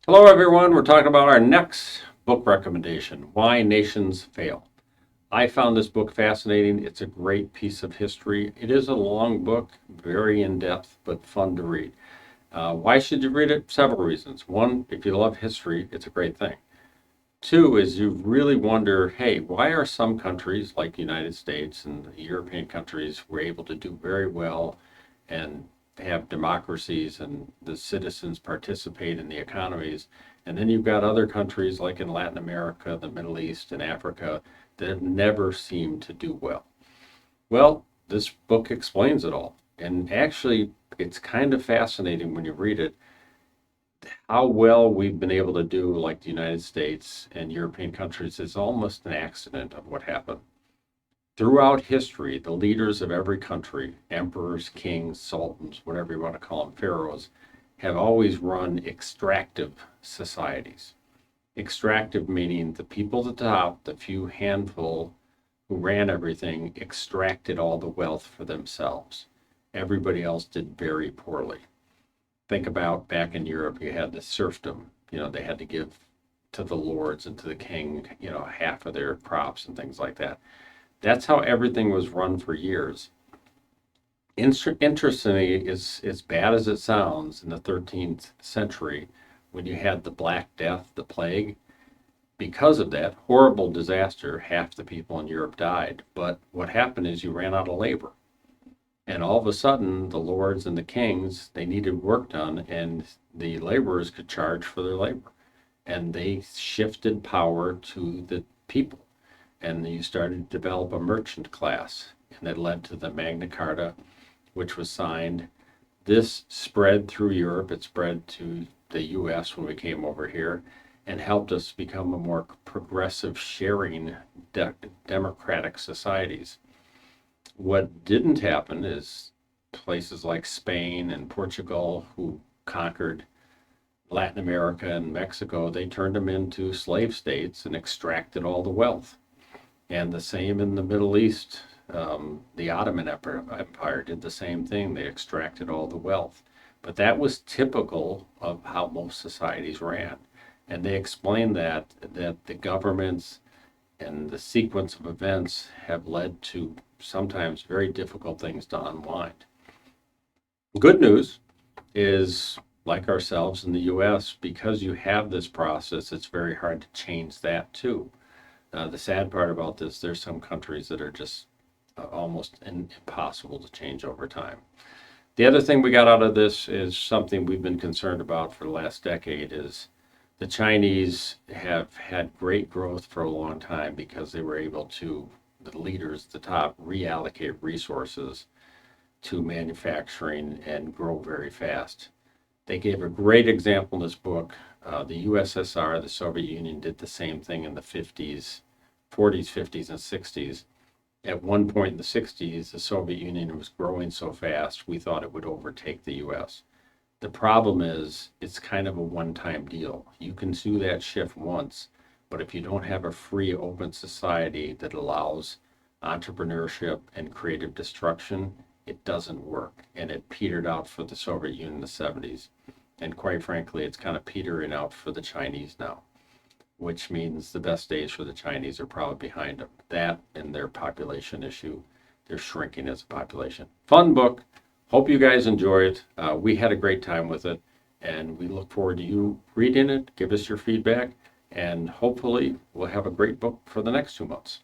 Hello, everyone. We're talking about our next book recommendation, Why Nations Fail. I found this book fascinating. It's a great piece of history. It is a long book, very in-depth, but fun to read. Why should you read it? Several reasons. One, if you love history, it's a great thing. Two is you really wonder, hey, why are some countries like the United States and the European countries were able to do very well and have democracies and the citizens participate in the economies. And then you've got other countries like in Latin America, the Middle East, and Africa that have never seemed to do well. Well, this book explains it all. And actually, it's kind of fascinating when you read it how well we've been able to do, like the United States and European countries, is almost an accident of what happened. Throughout history, the leaders of every country, emperors, kings, sultans, whatever you want to call them, pharaohs, have always run extractive societies. Extractive meaning the people at the top, the few handful who ran everything, extracted all the wealth for themselves. Everybody else did very poorly. Think about back in Europe, you had the serfdom. They had to give to the lords and to the king, half of their crops and things like that. That's how everything was run for years. Interestingly, as bad as it sounds, in the 13th century, when you had the Black Death, the plague, because of that horrible disaster, half the people in Europe died. But what happened is you ran out of labor. And all of a sudden, the lords and the kings, they needed work done, and the laborers could charge for their labor. And they shifted power to the people. And you started to develop a merchant class, and that led to the Magna Carta, which was signed. This spread through Europe. It spread to the U.S. when we came over here and helped us become a more progressive, sharing, democratic societies. What didn't happen is places like Spain and Portugal, who conquered Latin America and Mexico, they turned them into slave states and extracted all the wealth. And the same in the Middle East. The Ottoman Empire did the same thing. They extracted all the wealth. But that was typical of how most societies ran. And they explained that the governments and the sequence of events have led to sometimes very difficult things to unwind. Good news is, like ourselves in the US, because you have this process, it's very hard to change that too. The sad part about this, there's some countries that are just almost impossible to change over time. The other thing we got out of this is something we've been concerned about for the last decade is the Chinese have had great growth for a long time because they were able to, the leaders at the top, reallocate resources to manufacturing and grow very fast. They gave a great example in this book. The USSR, the Soviet Union, did the same thing in the 40s, 50s, and 60s. At one point in the 60s, the Soviet Union was growing so fast, we thought it would overtake the US. The problem is it's kind of a one-time deal. You can do that shift once, but if you don't have a free, open society that allows entrepreneurship and creative destruction, it doesn't work. And it petered out for the Soviet Union in the 70s. And quite frankly, it's kind of petering out for the Chinese now, which means the best days for the Chinese are probably behind them. That and their population issue, they're shrinking as a population. Fun book. Hope you guys enjoy it. We had a great time with it, and we look forward to you reading it. Give us your feedback, and hopefully we'll have a great book for the next 2 months.